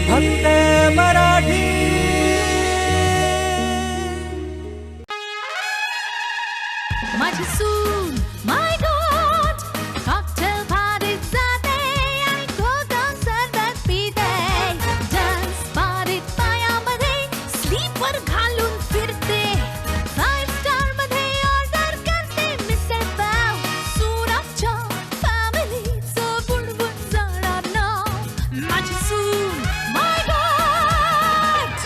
फक्त मराठी. माझी सून माय God cocktail पार्टीत जाते आणि कोकम सरबत पिते. डान्स पार्टीत पायामध्ये स्लीपर घालून फिरते. 5 स्टार मध्ये ऑर्डर करते मिसळ पाव. सुराच्या फॅमिलीचं बुणबुण जाणार नाव. माझी सून माय गॉड.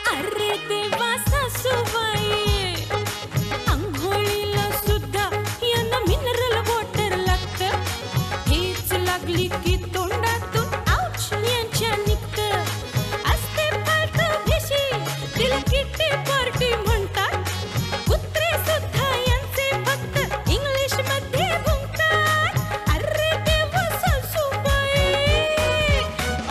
अरे देवा सासूबाई अंघोळीला सुद्धा यांना मिनरल वॉटर लागतं. हेच लागली की तोंडातून आउच यांच्या निघतं. असते फालतू भिशी तिला किट्टी पार्टी म्हणतात. कुत्रे सुद्धा यांचे फक्त इंग्लिश मध्ये भुंकतात. अरे देवा सासूबाई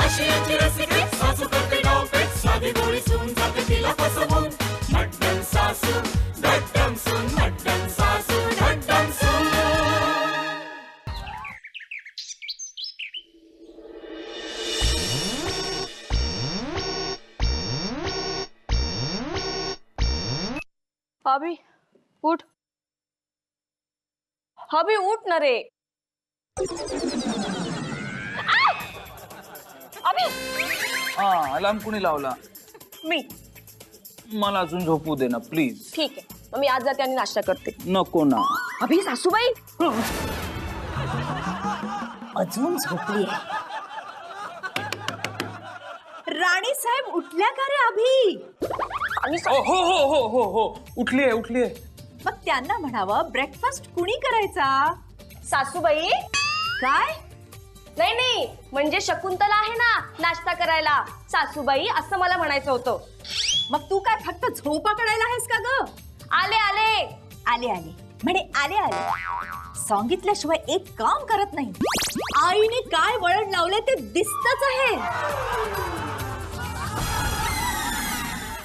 अशी यांची रेसिपी सासू करते डावपेच साधी गोळी सून जाते तिला फसवून मटण सासू धड्डम सून मटण सासू धड्डम सून. अभि उठ. अभि उठ ना रे. अभि अलार्म कुणी लावला? मी. मला अजून झोपू दे ना प्लीज. ठीक आहे मग मी आज जाते आणि नाश्ता करते. नको ना. अभि सासूबाई अजून झोपली आहे. राणी साहेब उठल्या का रे अभि? आणि हो हो हो हो हो हो उठली आहे. मग त्यांना म्हणावं ब्रेकफास्ट कुणी करायचा? सासूबाई काय? नाही नाही म्हणजे शकुंतला आहे ना नाश्ता करायला. सासूबाई असं मला म्हणायचं होतं. मग तू काय फक्त झोपा काढायला आहेस का ग? आले आले. आले आले म्हणे आले आले. सांगितल्याशिवाय एक काम करत नाही. आईने काय वळण लावले ते दिसतच आहे.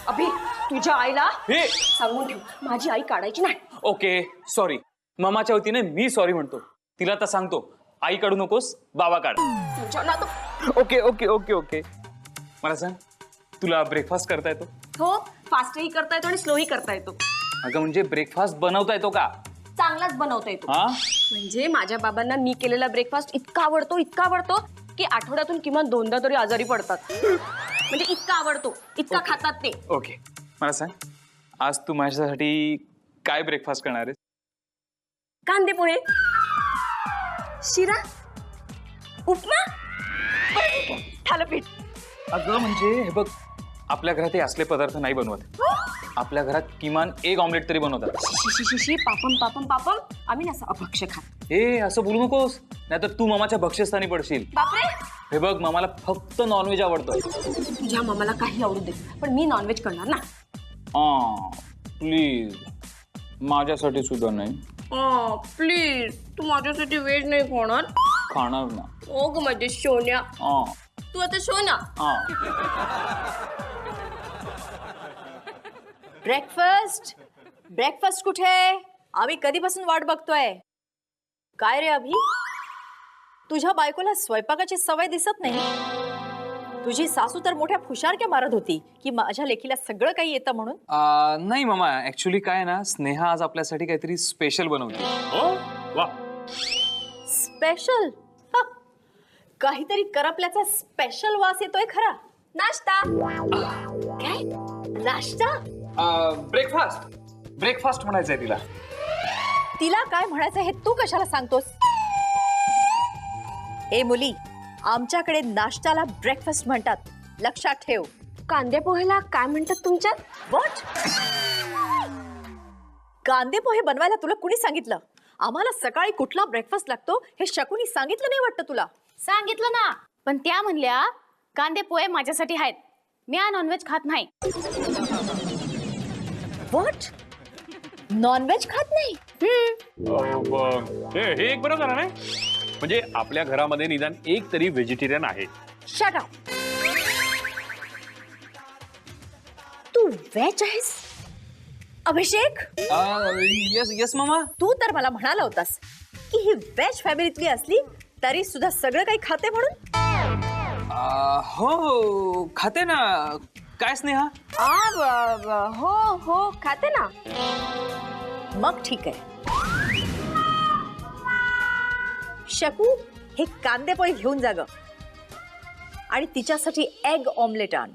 अभि तुझ्या आईला हे सांगून ठेव माझी आई काढायची नाही. Okay sorry. मामाच्या वतीने मी सॉरी म्हणतो. तिला तर सांगतो आई काढू नकोस बाबा काढ. तुझ्या ना तो. Okay okay okay okay. मला सांग तुला ब्रेकफास्ट करता येतो? हो फास्टही करता येतो आणि स्लोही करता येतो. अगं म्हणजे ब्रेकफास्ट बनवता येतो का? चांगलाच बनवता येतो. हा म्हणजे माझ्या बाबांना मी केलेला ब्रेकफास्ट इतका आवडतो की आठवड्यातून किमान 2दा तरी आजारी पडतात. म्हणजे इतका आवडतो इतका खातात ते. ओके मला सांग आज तू माझ्यासाठी काय ब्रेकफास्ट करणार आहेस? कांदे पोहे, शिरा, उपमा, थालीपीठ. अगं म्हणजे हे बघ आपल्या घरात हे असले पदार्थ नाही बनवत. आपल्या घरात किमान एक ऑमलेट तरी बनवतात. शी पापम पापम पापम. आम्ही ना असं अभक्ष खात. हे असं बोलू नकोस नाहीतर तू मामाच्या भक्ष्यस्थानी पडशील. बापरे. हे बघ मामाला फक्त नॉनव्हेज आवडतं. तुझ्या मामाला काही आवडू दे पण मी नॉनव्हेज करणार ना. प्लीज माझ्यासाठी सुद्धा नाही. प्लीज तू माझ्यासाठी व्हेज नाही खाणार? खाणार ना. ओ ग माझे सोन्या. तू आता सोना. ब्रेकफास्ट ब्रेकफास्ट कुठे? आम्ही कधीपासून वाट बघतोय. काय रे अभि तुझ्या बायकोला स्वयंपाकाची सवय दिसत नाही. तुझी सासू तर मोठ्या फुशारक्या मारत होती की माझ्या लेकीला सगळं काही येतं म्हणून. नाही मामा ऍक्च्युली काय ना स्नेहा आज आपल्यासाठी काहीतरी स्पेशल बनवते. हो वा. स्पेशल? काहीतरी करपल्याचा स्पेशल वास येतोय खरा. नाश्ता. काय नाश्ता? ब्रेकफास्ट म्हणायचंय तिला. तिला काय म्हणायचं हे तू कशाला सांगतोस? ए मुली आमच्याकडे नाश्त्याला ब्रेकफास्ट म्हणतात लक्षात ठेव. कांदे पोहेला काय म्हणतात तुमच्यात? व्हॉट? कांदे पोहे बनवायला तुला कुणी सांगितलं? आम्हाला सकाळी कुठला ब्रेकफास्ट लागतो हे शकुनी सांगितलं नाही वाटतं तुला? सांगितलं ना पण त्या म्हणल्या कांदे पोहे माझ्यासाठी आहेत. मी नॉनव्हेज खात नाही. व्हॉट? नॉनव्हेज खात नाही? हे एक बरं झालं नाही म्हणजे आपल्या घरामध्ये निदान एक तरी व्हेजिटेरियन आहे. Shut up. तू व्हेज आहेस? अभिषेक यस मामा. तू तर मला म्हणाला होतास की ही व्हेज फॅमिलीतली असली तरी सुद्धा सगळं काही खाते म्हणून. हो खाते ना. काय स्नेहा? हो हो खाते ना. मग ठीक आहे. शकू, हे कांदे पोहे घेऊन जा ग आणि तिच्यासाठी एग ऑमलेट आण.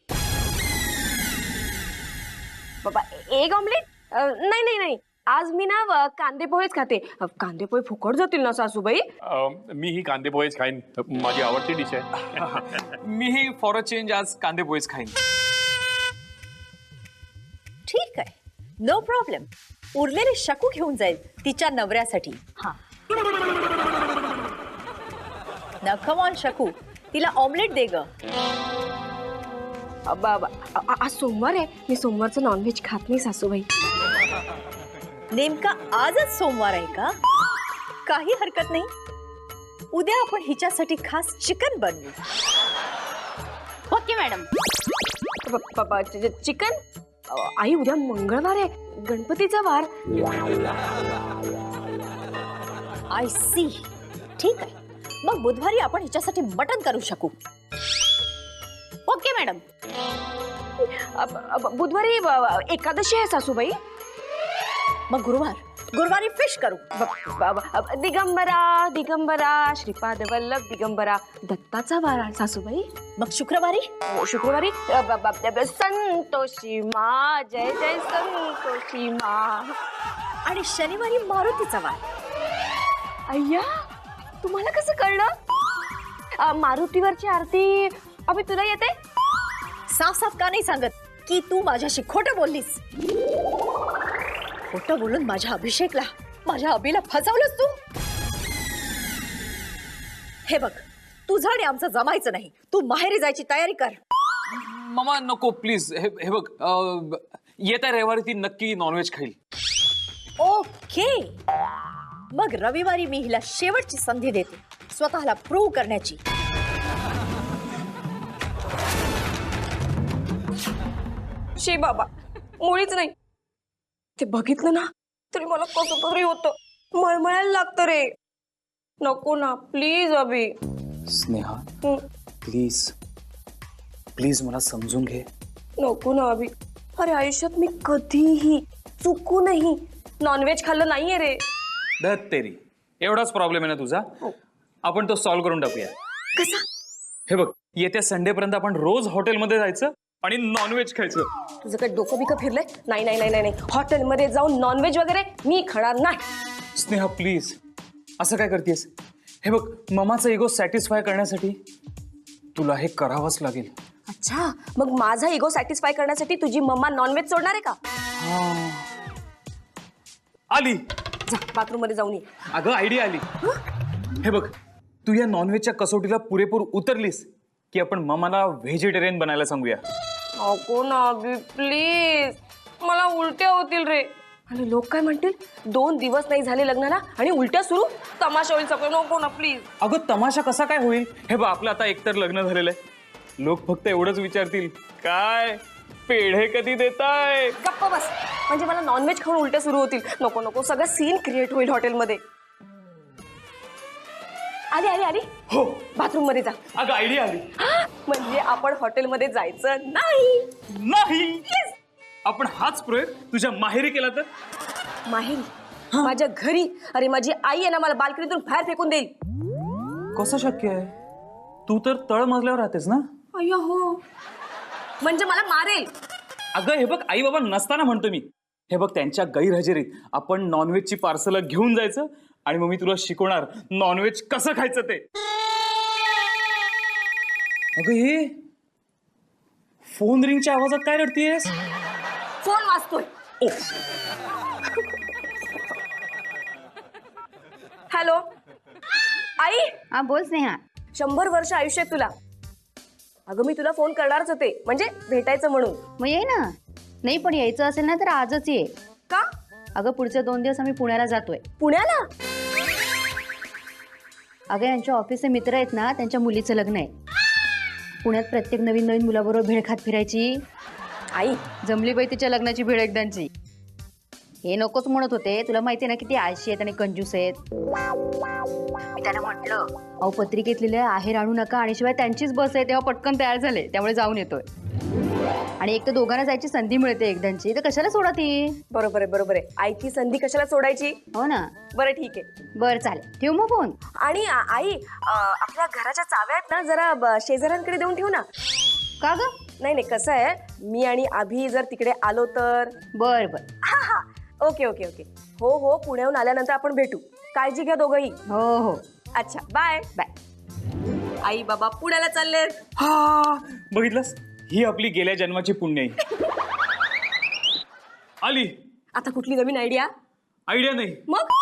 बाबा एग ऑमलेट? नाही नाही नाही, आज मी ना कांदे पोहेच खाते. कांदे पोहे फुकट जातील ना सासूबाई? मी ही कांदे पोहेच खाईन, माझी आवडती डिश आहे. मीही फॉर अ चेंज आज कांदे पोहेच खाईन. ठीक आहे, नो प्रॉब्लेम. उरलेले शकू घेऊन जाईल तिच्या नवऱ्यासाठी. हा ना, कम ऑन शकू, तिला ऑमलेट दे ग. आज सोमवार आहे, मी सोमवारचं नॉनव्हेज खात नाही सासूबाई. नेमका आजच सोमवार आहे का? काही हरकत नाही, उद्या आपण हिच्यासाठी खास चिकन बनवू. Okay madam. चिकन? आई उद्या मंगळवार आहे, गणपतीचा वार. I see. ठीक आहे, मग बुधवारी आपण हिच्यासाठी मटण करू शकू. Okay madam. बुधवारी एकादशी आहे सासूबाई. मग गुरुवारी फिश करू. दिगंबरा दिगंबरा श्रीपाद वल्लभ दिगंबरा दत्ताचा वार आहे सासूबाई. मग शुक्रवारी शुक्रवारी संतोषी मा, जय जय संतोषी मा. आणि शनिवारी मारुतीचा वार. अय्या, तुम्हाला कसं कळलं? मारुतीवरची आरती अभि तुला येते? साफ साफ का नाही सांगत की तू माझ्याशी खोटं बोललीस? खोटं बोलून माझ्या अभिषेकला, माझ्या अभिला फसवलंस तू. हे बघ, तुझं आणि आमचं जमायचं नाही. तू माहेरी जायची तयारी कर. मामा नको प्लीज. हे बघ, येत्या रविवारी ती नक्की नॉनव्हेज खाईल. ओके, मग रविवारी मी हिला शेवटची संधी देते स्वतःला प्रूव्ह करण्याची. शे बाबा, मुळीच नाही. ते बघितलं ना तरी मला कसं तरी होतं, मळमळायला लागतं रे. नको ना please Abhi. Sneha please please मला समजून घे. नको ना अभि. अरे आयुष्यात मी कधीही चुकूनही नॉनव्हेज खाल्लं नाहीये रे. धत तेरी, एवढाच प्रॉब्लेम आहे ना तुझा? आपण तो सॉल्व्ह करून टाकूया. कसा? हे बघ, येत्या संडे पर्यंत आपण रोज हॉटेलमध्ये जायचं आणि नॉनव्हेज खायचं. तुझं काही डोकं बिकं फिरलंय? नाही नाही नाही नाही, हॉटेलमध्ये जाऊन नॉनव्हेज वगैरे मी खाणार नाही. स्नेहा प्लीज, असं काय करतेस? हे बघ, ममाचा इगो सॅटिस्फाय करण्यासाठी तुला हे करावंच लागेल. अच्छा, मग माझा इगो सॅटिस्फाय करण्यासाठी तुझी मम्मा नॉनव्हेज सोडणार आहे का? आली. जा बाथरूम मध्ये जाऊन ये. अगं आयडिया आली. हे बघ, तू या नॉनव्हेजच्या कसोटीला पुरेपूर उतरलीस की आपण ममाला व्हेजिटेरियन बनायला सांगूया. नको ना अभि प्लीज, मला उलट्या होतील रे. आणि लोक काय म्हणतील? 2 दिवस नाही झाले लग्नाला आणि उलट्या सुरू, तमाशा होईल सगळं. नको ना प्लीज. अगं तमाशा कसा काय होईल? हे बघ, आपलं आता एकतर लग्न झालेलं आहे. लोक फक्त एवढंच विचारतील, काय पेढे कधी देताय? गप्प बस. म्हणजे मला नॉनव्हेज खाऊन उलट्या सुरू होतील. नको नको, सगळं सीन क्रिएट होईल हॉटेलमध्ये. आली आली आली. हो, बाथरूम मध्ये जा. अगं आयडिया आली. म्हणजे आपण हॉटेलमध्ये जायचं नाही. नाही, आपण हाच प्रयोग तुझ्या माहेरी केला तर? माहेरी? माझ्या घरी? अरे माझी आई आहे ना, मला बाल्कनीतून बाहेर फेकून देईल. कसं शक्य आहे? तू तर तळ मजल्यावर राहतेस ना? अय्या हो, म्हणजे मला मारेल. अगं हे बघ, आई बाबा नसताना म्हणतो मी. हे बघ, त्यांच्या गैरहजेरीत आपण नॉनव्हेजची पार्सल घेऊन जायचं आणि मग मी तुला शिकवणार नॉनव्हेज कसं खायचं ते. अगं हे फोन रिंगच्या आवाजात काय रडतीयस? फोन वाजतोय. हॅलो आई. हा बोल स्नेहा. 100 वर्ष आयुष्य आहे तुला. अगं मी तुला फोन करणारच होते, म्हणजे भेटायचं म्हणून. मग ये ना. नाही पण यायचं असेल ना तर आजच ये. का? अगं पुढचे 2 दिवस आम्ही पुण्याला जातोय. पुण्याला? अगं यांच्या ऑफिसचे मित्र आहेत ना, त्यांच्या मुलीचं लग्न आहे. पुण्यात प्रत्येक नवीन नवीन मुलाबरोबर भेळ खात फिरायची. आई जमली बाई तिच्या लग्नाची भेळ एकदांची. हे नकोच म्हणत होते. तुला माहिती ना किती आळशी आहेत आणि कंजूस आहेत. मी त्यांना म्हटलं अहो पत्रिकेत लिहिलंय आहेर आणू नका आणि शिवाय त्यांचीच बस आहे तेव्हा पटकन तयार झाले त्यामुळे जाऊन येतोय. आणि एक तर दोघांना जायची संधी मिळते एकदांची तर कशाला सोडा ती. बरोबर आहे बरोबर आहे. आईची संधी कशाला सोडायची. हो ना. बरं ठीक आहे. बरं चालेल ठेवू मग फोन. आणि आई आपल्या घराच्या चाव्या आहेत ना जरा शेजाऱ्यांकडे देऊन ठेवू ना. का ग. नाही नाही कसं आहे मी आणि अभि जर तिकडे आलो तर. बर बर. हा हा ओके ओके ओके. हो हो पुण्याहून आल्यानंतर आपण भेटू. काळजी घ्या दोघंही. हो हो. अच्छा बाय बाय. आई बाबा पुण्याला चालले. हा बघितलंस ही आपली गेल्या जन्माची पुण्याई आली. आता कुठली नवीन आयडिया. आयडिया नाही मग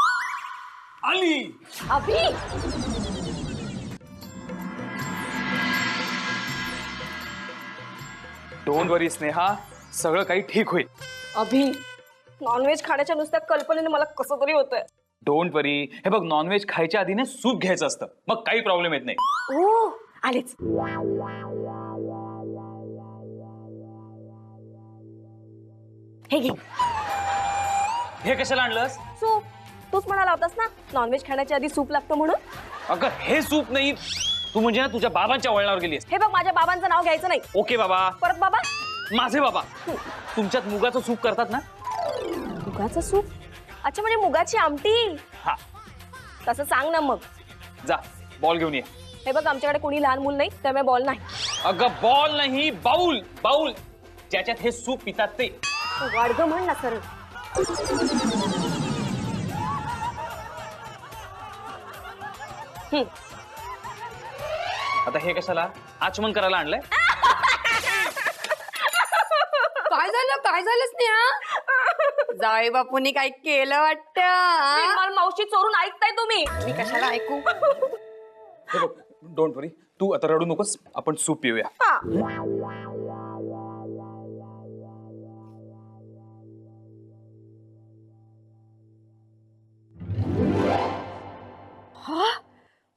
आली. अभि डोंट वरी स्नेहा सगळं काही ठीक होईल. अभि नॉनव्हेज खाण्याच्या नुसत्या कल्पनेने मला कसं तरी होतंय. डोंट वरी. हे बघ नॉनव्हेज खायच्या आधी ना सूप घ्यायचं असतं मग काही प्रॉब्लेम येत नाही. ओ आलेच. हे घे हे कशाला आणलंस. सूप. तूच म्हणाला होतास ना नॉनव्हेज खाण्याच्या आधी सूप लागतं म्हणून. अगं हे सूप नाही तू म्हणजे ना तुझ्या बाबांच्या वळणावर गेलीस. हे बघ माझ्या बाबांचं नाव घ्यायचं नाही. ओके बाबा. परत बाबा. माझे बाबा. तुमच्यात मुगाचं सूप करतात ना. मुगाचं सूप. अच्छा म्हणजे मुगाची आमटी. हा तसं सांग ना मग. जा बॉल घेऊन ये. हे बघ आमच्याकडे कोणी लहान मूल नाही त्यामुळे बॉल नाही. अगं बॉल नाही बाउल बाउल ज्याच्यात हे सूप पितात ते. वाडग म्हण ना सर. आता हे कशाला आचमन करायला आणलंय. काय झालं स्नेहा. जावे बापूंनी काय केलं वाटतं. मला मावशी चोरून ऐकताय तुम्ही. मी कशाला ऐकू. हे बघ डोंट वरी तू आता रडू नकोस आपण सूप पिऊया.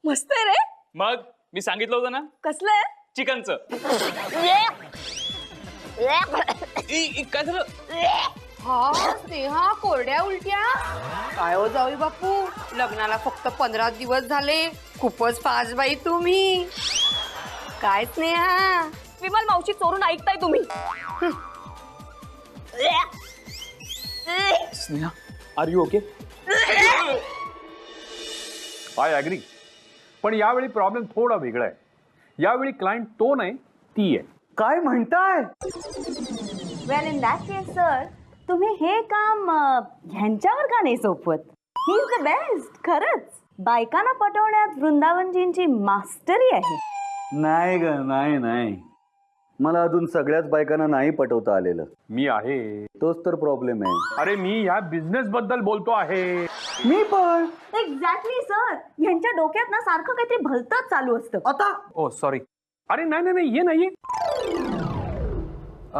मस्त आहे रे. मग मी सांगितलं होतं ना कसलं आहे. चिकनचं. काय झालं. हा स्नेहा कोरड्या उलट्या. काय हो जाऊ बापू लग्नाला फक्त 15 दिवस झाले. खूपच फास्ट बाई तुम्ही. काय स्नेहा. विमल मावशी चोरून ऐकताय तुम्ही. Sneha are you okay. I agree. पण यावेळी प्रॉब्लेम थोडा वेगळा आहे. यावेळी क्लायंट तो नाही ती आहे. काय म्हणताय. Well in that case sir तुम्ही हे काम ह्यांच्यावर का नाही सोपवत. He is the best. खरंच बायकांना पटवण्यात वृंदावनजींची मास्टरी आहे. नाही ग नाही मला अजून सगळ्याच बायकांना नाही पटवता आलेलं. मी आहे. तोच तर प्रॉब्लेम आहे. अरे मी ह्या बिझनेस बद्दल बोलतो आहे. मी पण एक्झॅक्टली सर. ह्यांच्या डोक्यात ना सारखं काहीतरी भलतंच चालू असतं. आता ओ सॉरी. अरे नाही हे नाहीये.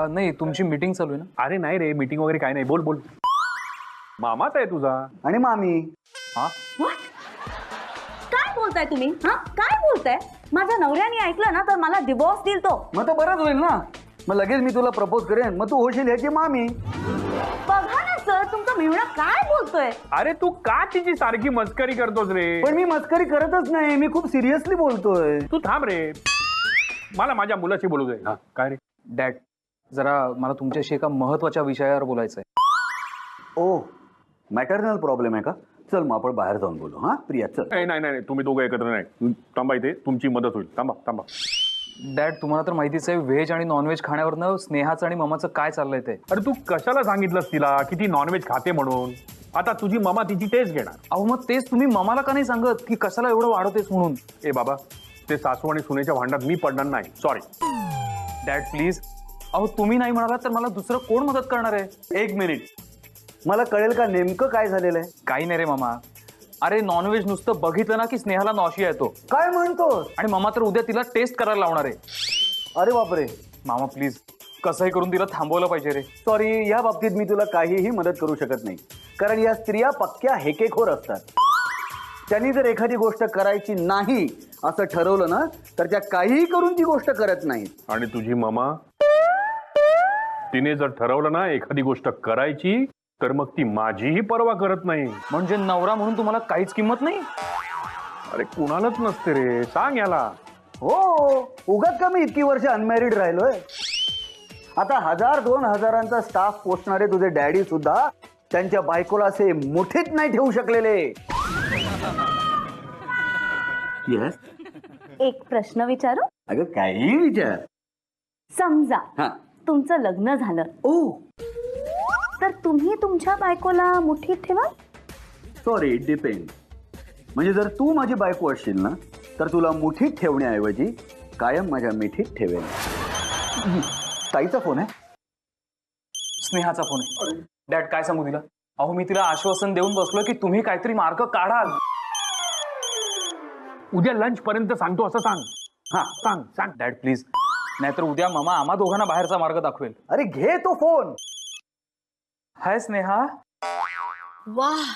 नाही तुमची मीटिंग चालू आहे ना. अरे नाही रे मीटिंग वगैरे काय नाही. बोल बोल. मामाच आहे तुझा. आणि मामी. हा What? काय बोलताय तुम्ही. हा काय बोलताय. माझ्या नवऱ्याने ऐकलं ना तर मला डिवोर्स देईल तो. मग तर बरंच होईल ना. मग लगेच मी तुला प्रपोज करेन मग तू होशील ह्याची मामी. बघा ना सर तुमचा मिळणं काय बोलतोय. अरे तू का तिची सारखी मस्करी करतोस रे. पण मी मस्करी करतच नाही. मी खूप सिरियसली बोलतोय. तू थांब रे. मला माझ्या मुलाशी बोलू दे. हा काय रे. डॅड जरा मला तुमच्याशी एका महत्वाच्या विषयावर बोलायचं आहे. ओ मॅटर्नल प्रॉब्लेम आहे का. चल मग आपण बाहेर जाऊन बोलू. हा प्रिया चल. नाही तुम्ही दोघं एकत्र नाही. थांबा इथे तुमची मदत होईल. थांबा. डॅड तुम्हाला तर माहितीच आहे व्हेज आणि नॉनव्हेज खाण्यावरनं स्नेहाचं आणि ममाचं काय चाललंय ते. अरे तू कशाला सांगितलंस तिला की ती नॉनव्हेज खाते म्हणून. आता तुझी मामा तिची टेस्ट घेणार. अहो मग तेच तुम्ही ममाला का नाही सांगत की कशाला एवढं वाढवतेस म्हणून. ए बाबा ते सासू आणि सुनेच्या भांडणात मी पडणार नाही. Sorry dad please. अहो तुम्ही नाही म्हणालात तर मला दुसरं कोण मदत करणार आहे. एक मिनिट. मला कळेल का नेमकं काय झालेलं आहे. काही नाही रे मामा. अरे नॉनव्हेज नुसतं बघितलं ना की स्नेहाला नॉशिया येतो. काय म्हणतोस. आणि मामा तर उद्या तिला टेस्ट करायला लावणार आहे. अरे बापरे. मामा प्लीज कसंही करून तिला थांबवलं पाहिजे रे. सॉरी या बाबतीत मी तुला काहीही मदत करू शकत नाही. कारण या स्त्रिया पक्क्या हेकेखोर असतात. त्यांनी जर एखादी गोष्ट करायची नाही असं ठरवलं ना तर त्या काहीही करून ती गोष्ट करत नाहीत. आणि तुझी मामा तिने जर ठरवलं ना एखादी गोष्ट करायची तर मग ती माझीही पर्वा करत नाही. म्हणजे नवरा म्हणून तुम्हाला काहीच किंमत नाही? अरे कुणालाच नसते रे, सांग याला. हो, उगाच का मी इतकी वर्ष अनमॅरिड राहिलोय. आता 1000-2000 स्टाफ पोचणारे तुझे डॅडी सुद्धा त्यांच्या बायकोला असे मुठीत नाही ठेवू शकलेले. येस, एक प्रश्न विचारू? अगं काही विचार. समजा हा. तुमचं लग्न झालं ओ तर तुम्ही तुमच्या बायकोला मुठीत ठेवाल? Sorry, it depend. म्हणजे जर तू माझी बायको असशील ना तर तुला मुठीत ठेवण्याऐवजी कायम माझ्या मिठीत ठेवेल. ताईचा फोन आहे. स्नेहाचा फोन आहे. डॅड काय सांगू तिला? अहो मी तिला आश्वासन देऊन बसलो की तुम्ही काहीतरी मार्ग काढाल. उद्या लंच पर्यंत सांगतो असं सांग. हा, सांग सांग. डॅड प्लीज, नाहीतर उद्या मामा आम्हा दोघांना बाहेरचा मार्ग दाखवेल. अरे घे तो फोन. हाय स्नेहा. वाह,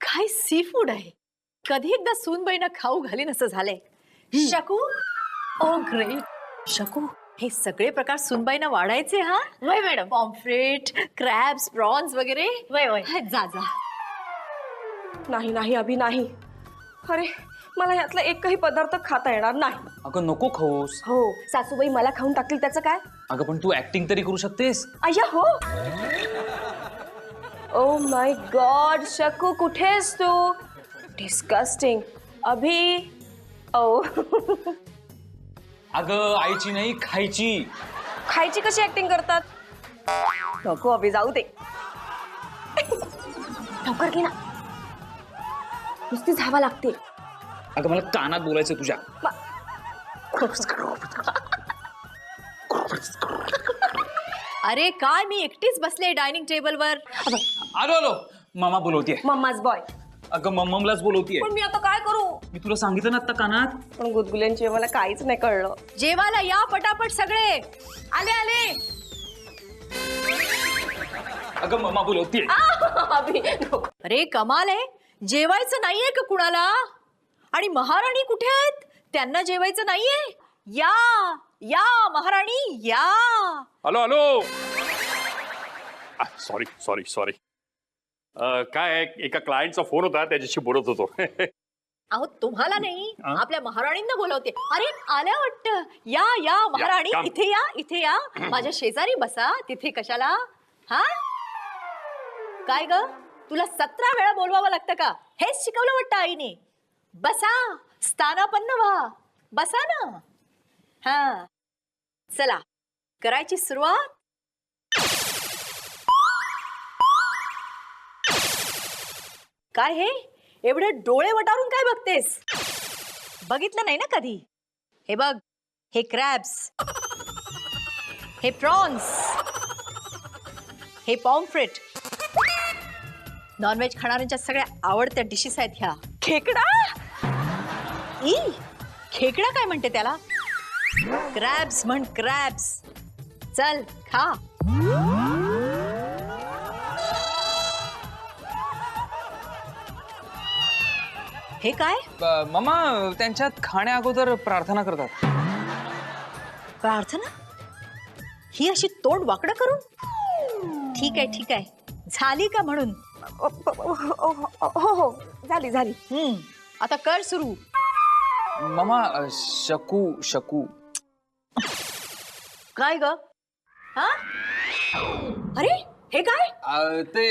काय सी फूड आहे. कधी एकदा सूनबाईंना खाऊ घालीन असं झालंय. शकू, ओ ग्रेट. शकू, हे सगळे प्रकार सूनबाईंना वाढायचे. हा वय मॅडम. पॉम्फ्रेट, क्रॅब्स, प्रॉन्स वगैरे. वय वय, जा जा. नाही नाही अभि नाही. अरे मला यातला एकही पदार्थ खाता येणार नाही. अगं नको खाऊस. हो, सासूबाई मला खाऊन टाकतील त्याचं काय? अगं पण तू ऍक्टिंग तरी करू शकतेस. अय्या हो. ओ माय गॉड, शकू कुठेस तू? डिस्गस्टिंग. अभि, ओ. अगं आईची नाही, खायची. खायची कशी ऍक्टिंग करतात? नको अभि, जाऊ दे. लवकर घे ना, नुसती झावा लागते. अगं मला कानात बोलायचं तुझ्या. अरे काय, मी एकटीच बसले डायनिंग टेबलवर. आलो आलो. मामा बोलवतीये. मम्माच बॉय. अगं मम्मलाच बोलवतीये. पण मी आता काय करू? मी तुला सांगितलं ना आता कानात. पण गुदगुल्यांची मला काहीच नाही कळलं. जेवायला या पटापट सगळे. आले आले. अगं मम्मा बोलवतीये. अभि नको. अरे कमाल आहे, जेवायचं नाहीये का कुणाला? आणि महाराणी कुठे आहेत? त्यांना जेवायचं नाहीये? या या महाराणी या. Hello hello. Sorry sorry sorry. काय आहे, एका क्लायंटचा फोन होता, त्याच्याशी बोलत होतो. अहो तुम्हाला नाही, आपल्या महाराणींना बोलवते. अरे आल्या वाटतं. या या महाराणी, या. इथे या, इथे या. माझ्या शेजारी बसा. तिथे कशाला? हा काय ग, तुला 17 वेळा बोलवावं लागतं का? हेच शिकवलं वाटतं आईने. बसा, स्थानापन्न व्हा. बसा ना. हा चला, करायची सुरुवात. काय हे एवढे डोळे वटारून काय बघतेस? बघितलं नाही ना कधी? हे बघ, हे क्रॅब्स, हे प्रॉन्स, हे पॉम्फ्रेट. नॉनव्हेज खाणाऱ्यांच्या सगळ्या आवडत्या डिशेस आहेत ह्या. खेकडा. ई, खेकडा काय म्हणते त्याला? क्रॅब्स म्हण, क्रॅब्स. चल खा. हे काय? मामा त्यांच्यात खाण्या अगोदर प्रार्थना करतात. प्रार्थना? ही अशी तोंड वाकडं करून? ठीक आहे ठीक आहे, झाली का म्हणून? हो हो, झाली झाली. आता कर सुरू. मामा शकू शकू. काय ग? हा? अरे हे काय? ते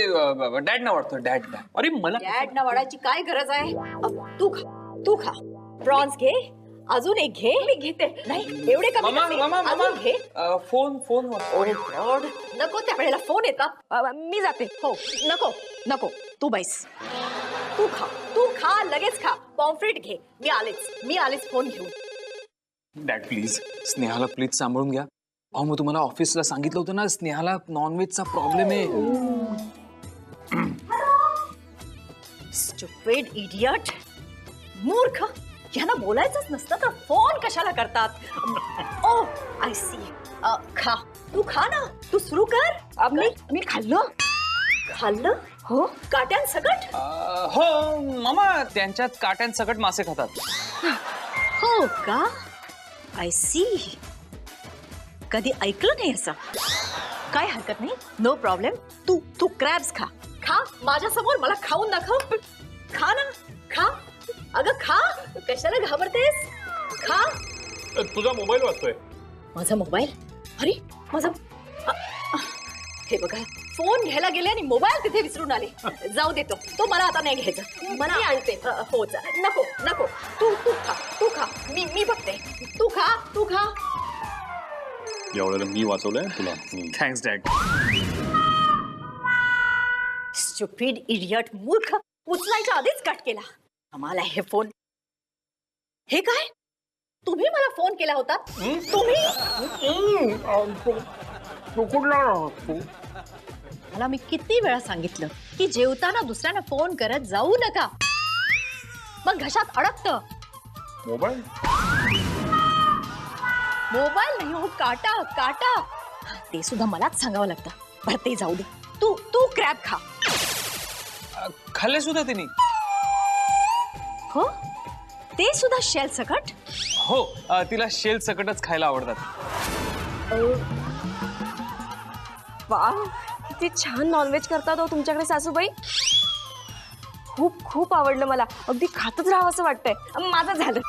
डॅड ना वाटतं. Dad dad. अरे मला डॅड ना वाढायची काय गरज आहे? तू खा, तू खा. प्रॉन्स घे, अजून एक घे. मी घेते. नाही एवढे कमी मामा नसते. मामा मामा अजून घे. Phone phone. ओ गॉड, नको त्या वेळेला फोन येतात. मी जाते. हो, नको नको, तू बैस. तू खा, तू खा, लगेच खा. पॉम्फ्रेट घे. मी आलेच फोन घेऊन. डॅड प्लीज, स्नेहाला प्लीज सांभाळून घ्या. अहो मग तुम्हाला ऑफिसला सांगितलं होतं ना, स्नेहाला नॉनव्हेजचा प्रॉब्लेम आहे. स्टुपिड इडियट, मूर्ख. यांना बोलायचंच नसतं तर फोन कशाला करतात? ओ आय सी. खा, तू खा ना, तू सुरू कर. मी खाल्लं. खाल्लं? हो. काट्यांसकट? हो मामा, त्यांच्यात काट्यांसकट मासे खातात. हो का? I see. कधी ऐकलं नाही असं. काय हरकत नाही, नो प्रॉब्लेम. तू क्रॅब्स खा. खा माझ्या समोर मला खाऊन दाखव. खा ना, खा. अगं खा, कशाला घाबरतेस? खा. तुझा मोबाईल वाजतोय. माझा मोबाईल? अरे माझा हे बघा, फोन घ्यायला गेले आणि मोबाईल तिथे विसरून आले. जाऊ देतो, तो मला आता नाही घ्यायचा. मला आणते. हो जा. नको नको, तू तू खा, तू खा. मी बघते. तू खा, तू खा. एवढ्याला मी वाचवलंय तुला. Thanks dad. स्टुपिड इडियट, मूर्ख. उचलायच्या आधीच कट केला. आम्हाला हे फोन. हे काय? तुम्ही मला फोन केला होता? तुम्ही? मला मी किती वेळा सांगितलं की जेवताना दुसऱ्यांना फोन करत जाऊ नका, मग घशात अडकतं. मोबाईल मोबाईल नाही हो, काटा काटा. ते सुद्धा मलाच सांगावं लागतं. बरं ते जाऊ दे. तू तू क्रॅब खा. खाल्ले सुद्धा तिने. हो, ते सुद्धा शेल सकट. हो, तिला शेल सकटच खायला आवडतात. वाव, किती छान नॉनव्हेज करतात हो तुमच्याकडे सासूबाई. खूप खूप आवडलं मला. अगदी खातच राहावं असं वाटतंय. माझं झालं.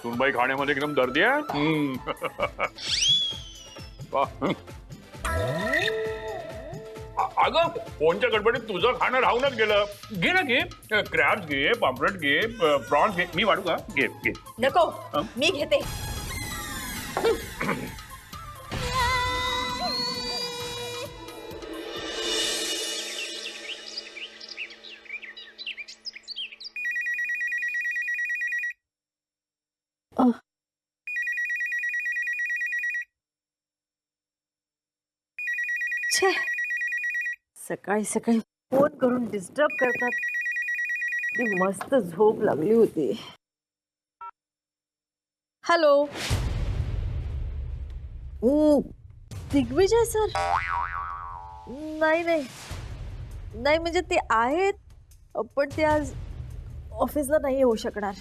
सुनबाई खाण्यामध्ये एकदम दर्दी आहे. अगं फोनच्या गडबडीत तुझं खाणं राहूनच गेलं. घे ना, घे. क्रॅब्स घे, पापलेट घे, प्रॉन्स घे. मी वाढू का? घे घे. नको, मी घेते. छे, सकाळी सकाळी फोन करून डिस्टर्ब करतात. ती मस्त झोप लागली होती. हॅलो. दिग्विजय सर? नाही नाही नाही, म्हणजे ते आहेत पण ते आज ऑफिसला नाही येऊ शकणार.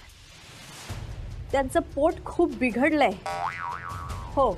त्यांचं पोट खूप बिघडलंय. हो.